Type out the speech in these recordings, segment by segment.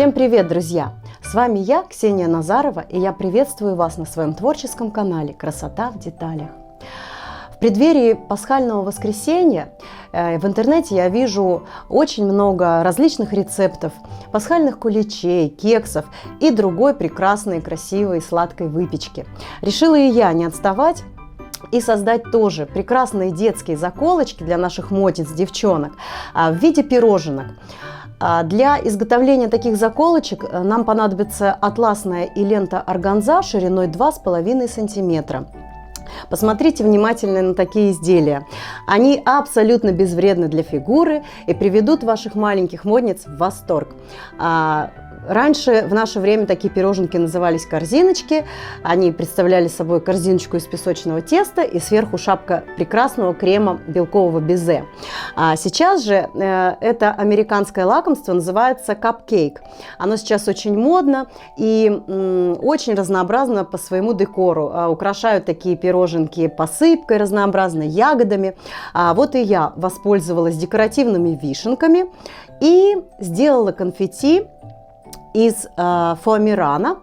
Всем привет, друзья! С вами я, Ксения Назарова, и я приветствую вас на своем творческом канале «Красота в деталях». В преддверии пасхального воскресенья в интернете я вижу очень много различных рецептов пасхальных куличей, кексов и другой прекрасной, красивой, сладкой выпечки. Решила и я не отставать и создать тоже прекрасные детские заколочки для наших мотиц, девчонок в виде пироженок. Для изготовления таких заколочек нам понадобится атласная и лента органза шириной 2,5 см. Посмотрите внимательно на такие изделия. Они абсолютно безвредны для фигуры и приведут ваших маленьких модниц в восторг. Раньше, в наше время, такие пироженки назывались корзиночки. Они представляли собой корзиночку из песочного теста и сверху шапка прекрасного крема белкового безе. Сейчас же это американское лакомство называется капкейк. Оно сейчас очень модно и очень разнообразно по своему декору. Украшают такие пироженки посыпкой разнообразной, ягодами. Вот и я воспользовалась декоративными вишенками и сделала конфетти из фоамирана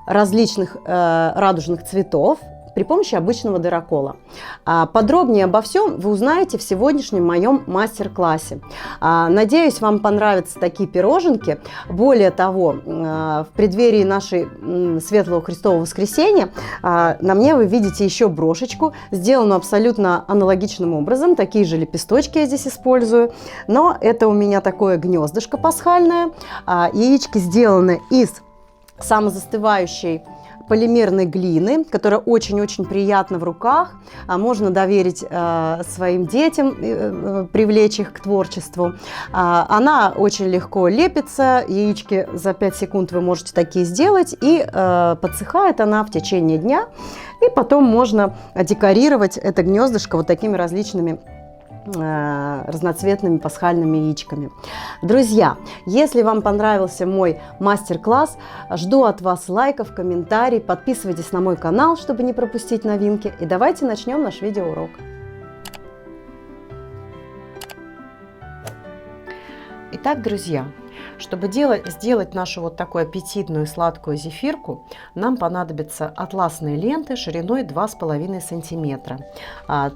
различных радужных цветов при помощи обычного дырокола. Подробнее обо всем вы узнаете в сегодняшнем моем мастер-классе. Надеюсь, вам понравятся такие пироженки. Более того, в преддверии нашей Светлого Христового Воскресения на мне вы видите еще брошечку, сделанную абсолютно аналогичным образом. Такие же лепесточки я здесь использую. Но это у меня такое гнездышко пасхальное. Яички сделаны из самозастывающей полимерной глины, которая очень-очень приятна в руках. Можно доверить своим детям, привлечь их к творчеству. Она очень легко лепится, яички за 5 секунд вы можете такие сделать, и подсыхает она в течение дня. И потом можно декорировать это гнездышко вот такими различными разноцветными пасхальными яичками. Друзья, если вам понравился мой мастер-класс, жду от вас лайков, комментариев, подписывайтесь на мой канал, чтобы не пропустить новинки, и давайте начнем наш видеоурок. Итак, друзья, чтобы сделать нашу вот такую аппетитную сладкую зефирку, нам понадобятся атласные ленты шириной 2,5 см,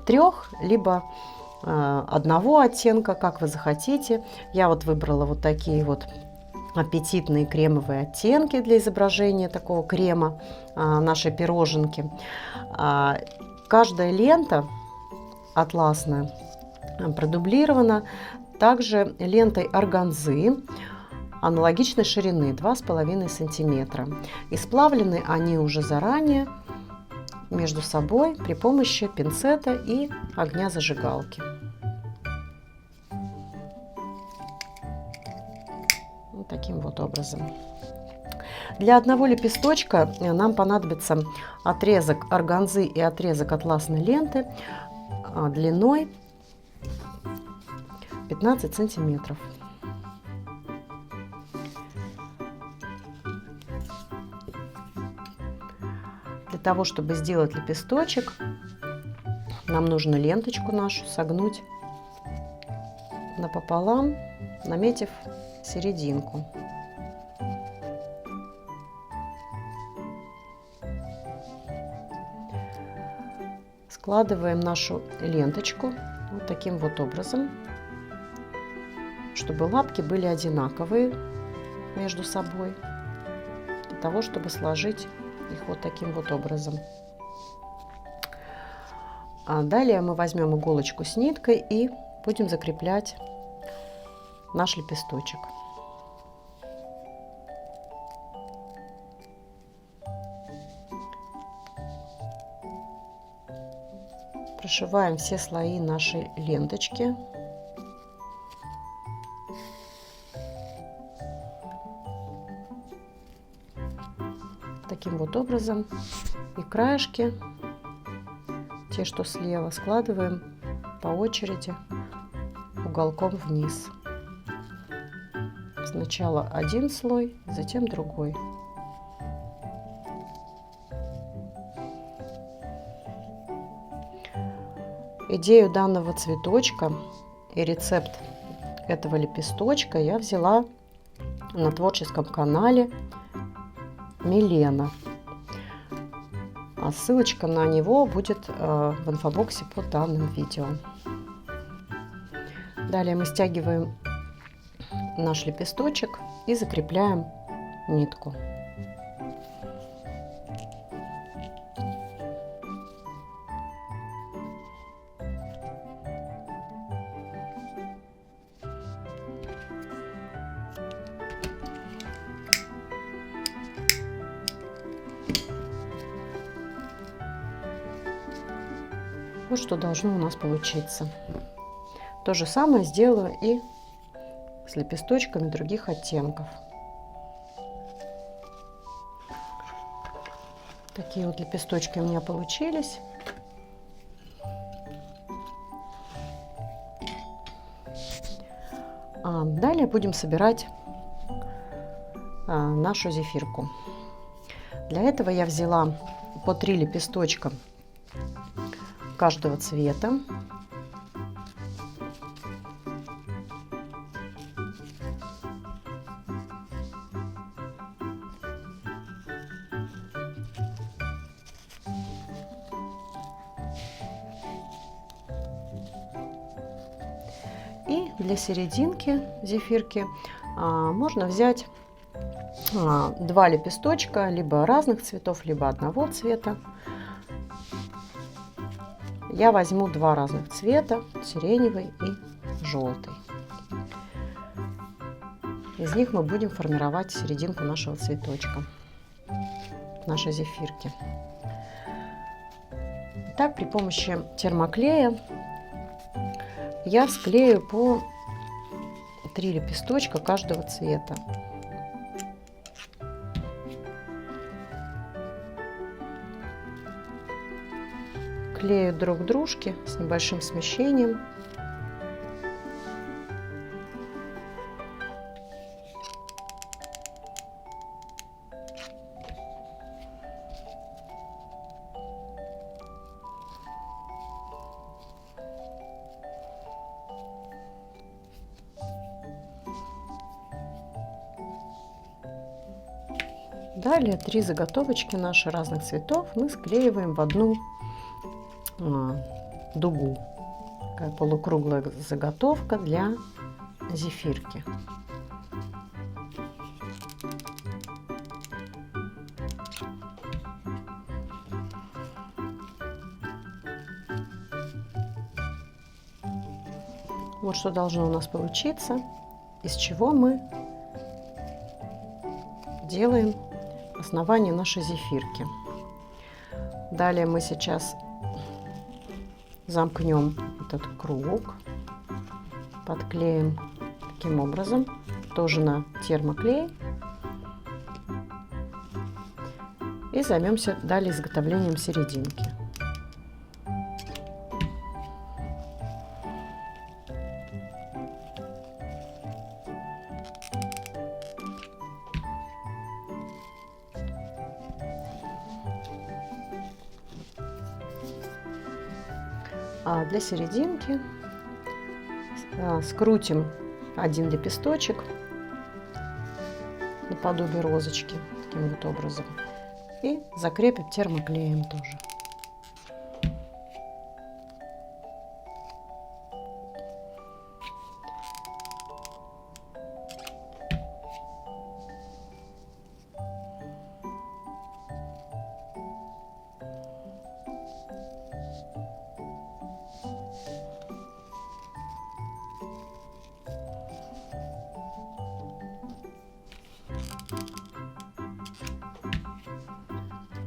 3 либо одного оттенка, как вы захотите. Я вот выбрала вот такие вот аппетитные кремовые оттенки для изображения такого крема нашей пироженки. Каждая лента атласная продублирована также лентой органзы аналогичной ширины 2,5 см. И сплавлены они уже заранее между собой при помощи пинцета и огня зажигалки. Вот таким вот образом. Для одного лепесточка нам понадобится отрезок органзы и отрезок атласной ленты длиной 15 сантиметров. Для того, чтобы сделать лепесточек, нам нужно ленточку нашу согнуть напополам, наметив серединку. Складываем нашу ленточку вот таким вот образом, чтобы лапки были одинаковые между собой, для того, чтобы сложить их вот таким вот образом. Далее мы возьмем иголочку с ниткой и будем закреплять наш лепесточек. Прошиваем все слои нашей ленточки. Таким вот образом. И краешки, те, что слева, складываем по очереди уголком вниз. Сначала один слой, затем другой. Идею данного цветочка и рецепт этого лепесточка я взяла на творческом канале Милена. А ссылочка на него будет в инфобоксе под данным видео. Далее мы стягиваем наш лепесточек и закрепляем нитку. Вот что должно у нас получиться. То же самое сделаю и с лепесточками других оттенков. Такие вот лепесточки у меня получились. Далее будем собирать нашу зефирку. Для этого я взяла по 3 лепесточка каждого цвета. И для серединки зефирки можно взять 2 лепесточка, либо разных цветов, либо одного цвета. Я возьму 2 разных цвета, сиреневый и желтый. Из них мы будем формировать серединку нашего цветочка, нашей зефирки. Так, при помощи термоклея я склею по 3 лепесточка каждого цвета. Клею друг к дружке с небольшим смещением. Далее 3 заготовочки наши разных цветов мы склеиваем в одну дугу. Такая полукруглая заготовка для зефирки. Вот что должно у нас получиться, из чего мы делаем основание нашей зефирки. Далее мы сейчас замкнем этот круг, подклеим таким образом, тоже на термоклей, и займемся далее изготовлением серединки. А для серединки скрутим один лепесточек наподобие розочки таким вот образом и закрепим термоклеем тоже.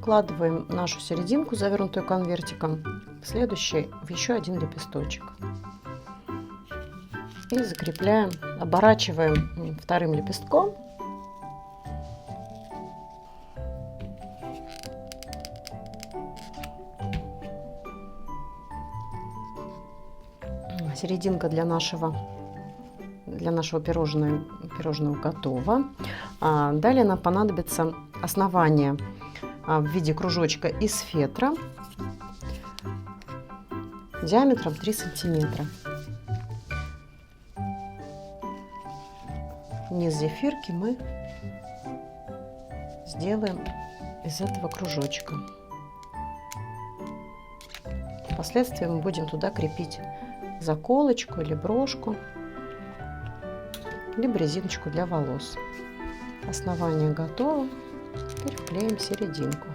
Вкладываем нашу серединку, завернутую конвертиком, следующий в еще один лепесточек. И закрепляем, оборачиваем вторым лепестком. Серединка для нашего пирожного готова. Далее нам понадобится основание в виде кружочка из фетра диаметром 3 сантиметра. низ зефирки мы сделаем из этого кружочка. Впоследствии мы будем туда крепить заколочку или брошку, либо резиночку для волос. Основание готово. Теперь вклеим серединку.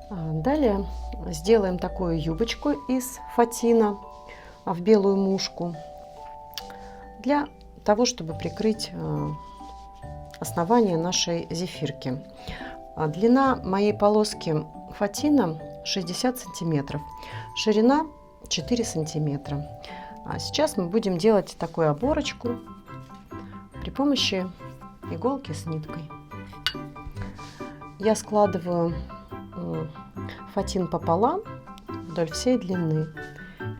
Далее сделаем такую юбочку из фатина в белую мушку для того, чтобы прикрыть основание нашей зефирки. Длина моей полоски фатина 60 сантиметров, ширина 4 сантиметра. А сейчас мы будем делать такую оборочку при помощи иголки с ниткой. Я складываю фатин пополам вдоль всей длины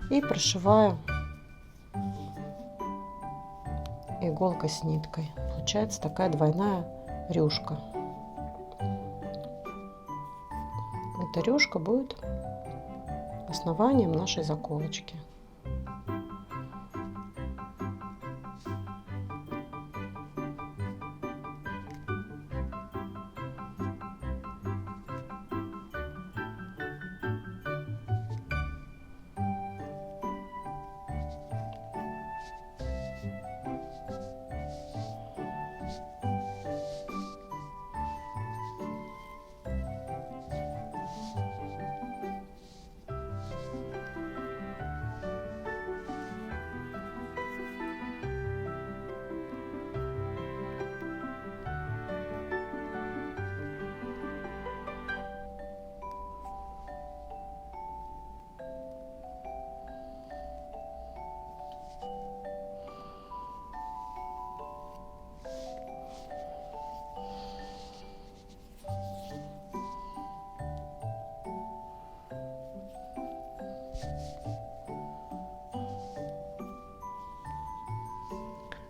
и прошиваю иголкой с ниткой. Получается такая двойная рюшка. Эта рюшка будет основанием нашей заколочки.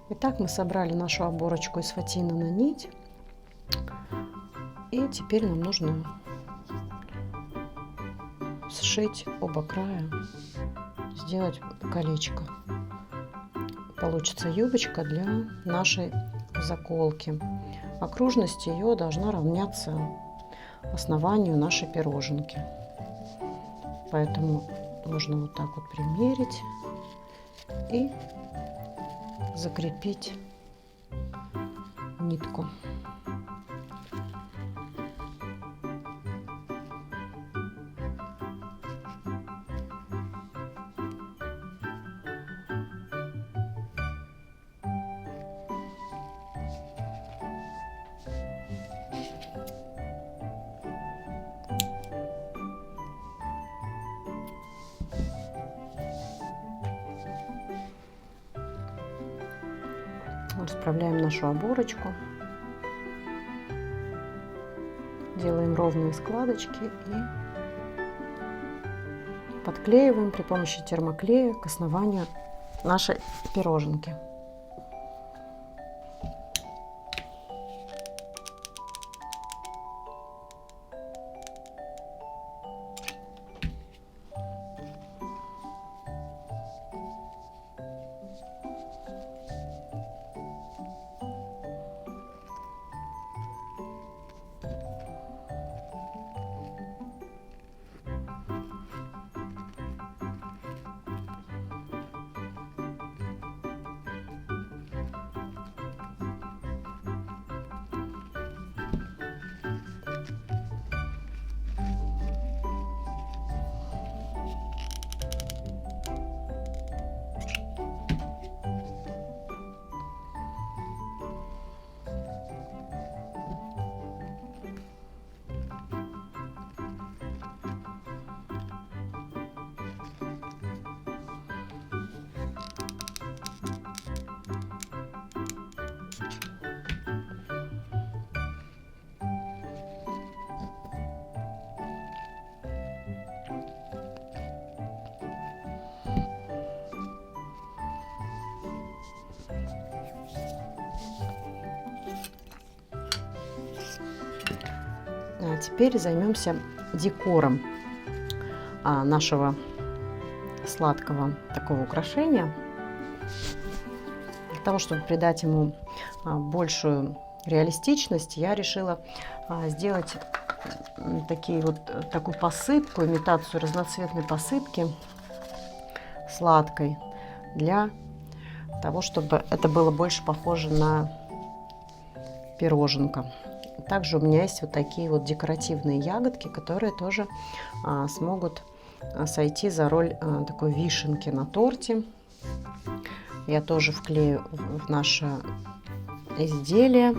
Итак, мы собрали нашу оборочку из фатина на нить. И теперь нам нужно сшить оба края, сделать колечко. Получится юбочка для нашей заколки. Окружность ее должна равняться основанию нашей пироженки. Поэтому нужно вот так вот примерить и закрепить нитку. Расправляем нашу оборочку, делаем ровные складочки и подклеиваем при помощи термоклея к основанию нашей пироженки. А теперь займемся декором. нашего сладкого такого украшения. Для того, чтобы придать ему большую реалистичность, я решила сделать такую посыпку, имитацию разноцветной посыпки сладкой, для того, чтобы это было больше похоже на пироженка. Также у меня есть вот такие вот декоративные ягодки, которые тоже смогут сойти за роль такой вишенки на торте. Я тоже вклею в наше изделие.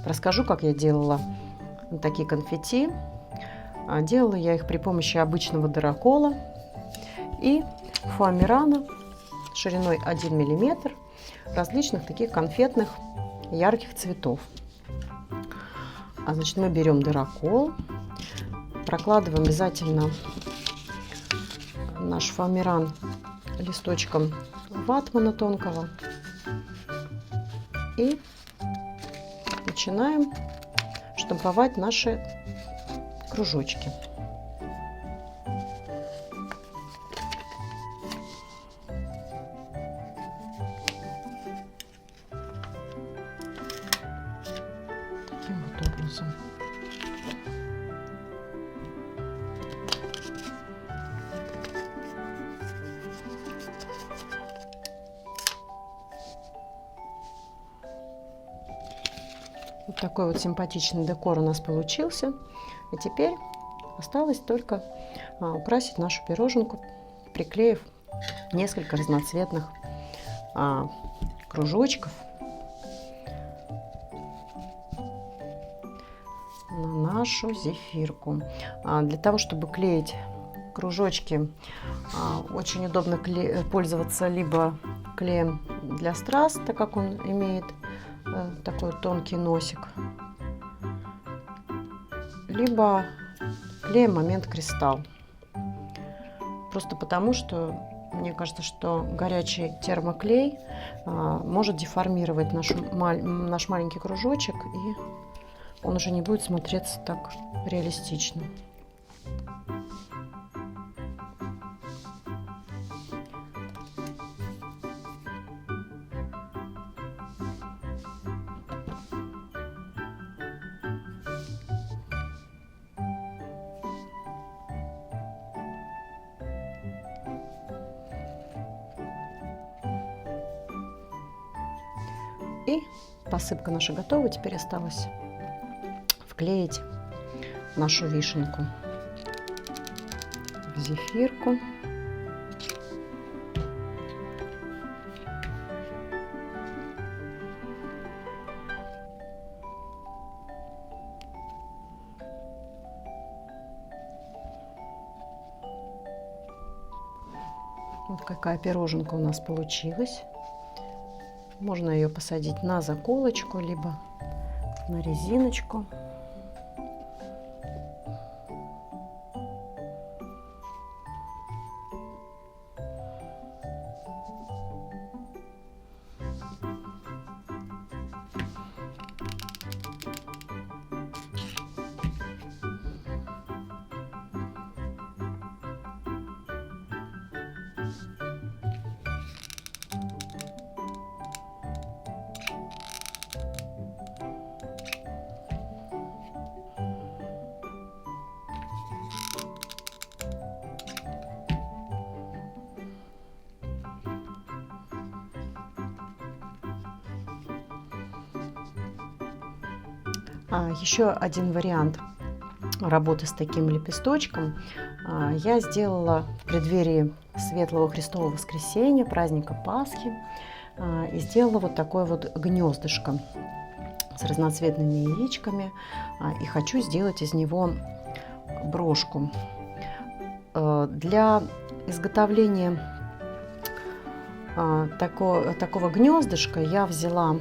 Расскажу, как я делала такие конфетти. Делала я их при помощи обычного дырокола и фоамирана шириной 1 мм, различных таких конфетных ярких цветов. Значит, мы берем дырокол, прокладываем обязательно наш фоамиран листочком ватмана тонкого и начинаем штамповать наши кружочки. Таким вот образом. Вот такой вот симпатичный декор у нас получился. И теперь осталось только украсить нашу пироженку, приклеив несколько разноцветных кружочков на нашу зефирку. Для того, чтобы клеить кружочки, очень удобно пользоваться либо клеем для страз, так как он имеет такой тонкий носик, либо клеем момент кристалл. Просто потому, что мне кажется, что горячий термоклей может деформировать наш маленький кружочек, и он уже не будет смотреться так реалистично. И посыпка наша готова. Теперь осталось вклеить нашу вишенку в зефирку. Вот какая пироженка у нас получилась. Можно ее посадить на заколочку, либо на резиночку. Еще один вариант работы с таким лепесточком я сделала в преддверии Светлого Христового Воскресения, праздника Пасхи, и сделала вот такое вот гнездышко с разноцветными яичками, и хочу сделать из него брошку. Для изготовления такого гнездышка я взяла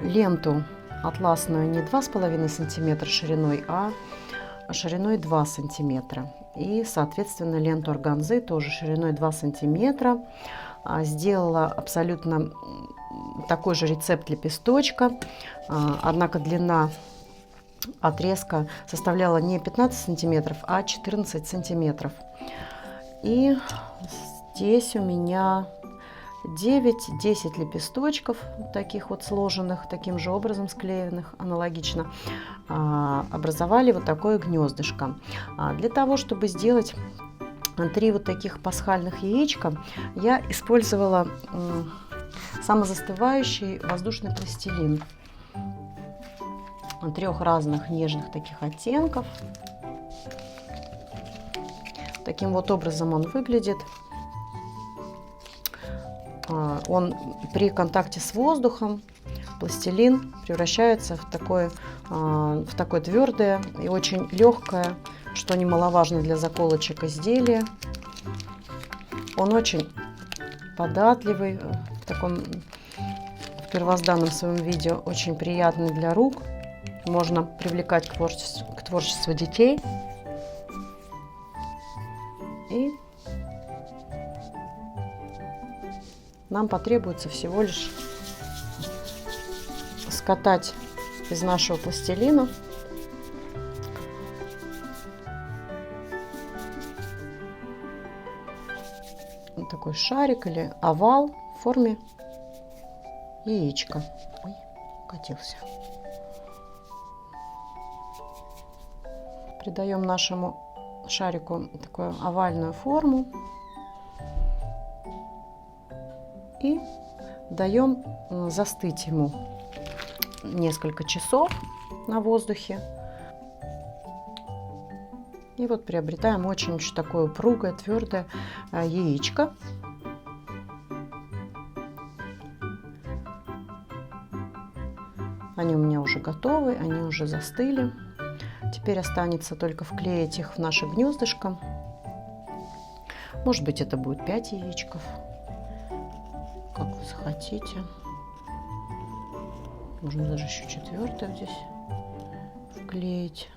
ленту атласную не 2,5 сантиметра шириной, а шириной 2 сантиметра. И, соответственно, ленту органзы тоже шириной 2 сантиметра. сделала абсолютно такой же рецепт лепесточка, однако длина отрезка составляла не 15 сантиметров, а 14 сантиметров. И здесь у меня 9-10 лепесточков, таких вот сложенных, таким же образом склеенных, аналогично, образовали вот такое гнездышко. Для того, чтобы сделать 3 вот таких пасхальных яичка, я использовала самозастывающий воздушный пластилин 3 разных нежных таких оттенков. Таким вот образом он выглядит. Он при контакте с воздухом, пластилин превращается в такое твердое и очень легкое, что немаловажно для заколочек, изделия. Он очень податливый, в первозданном своем виде очень приятный для рук. Можно привлекать к творчеству детей. И нам потребуется всего лишь скатать из нашего пластилина вот такой шарик или овал в форме яичка. Ой, катился. Придаем нашему шарику такую овальную форму и даем застыть ему несколько часов на воздухе. И вот приобретаем очень такое упругое, твердое яичко. Они у меня уже готовы, они уже застыли. Теперь останется только вклеить их в наше гнездышко. Может быть, это будет 5 яичков, как вы захотите. Можно даже еще 4 здесь вклеить.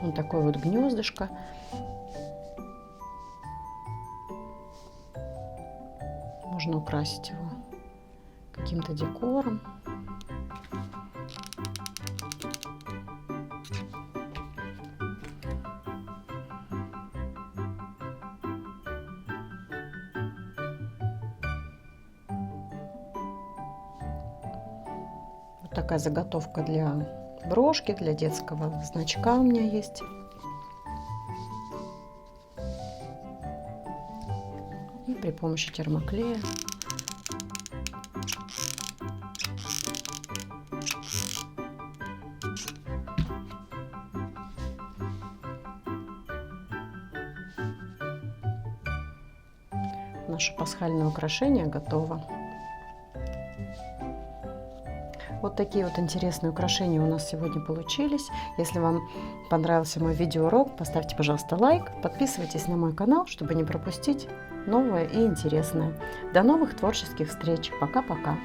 Вот такое вот гнездышко. Можно украсить его каким-то декором. Вот такая заготовка для брошки, для детского значка у меня есть. И при помощи термоклея наше пасхальное украшение готово. Вот такие вот интересные украшения у нас сегодня получились. Если вам понравился мой видеоурок, поставьте, пожалуйста, лайк, подписывайтесь на мой канал, чтобы не пропустить новое и интересное. До новых творческих встреч. Пока-пока.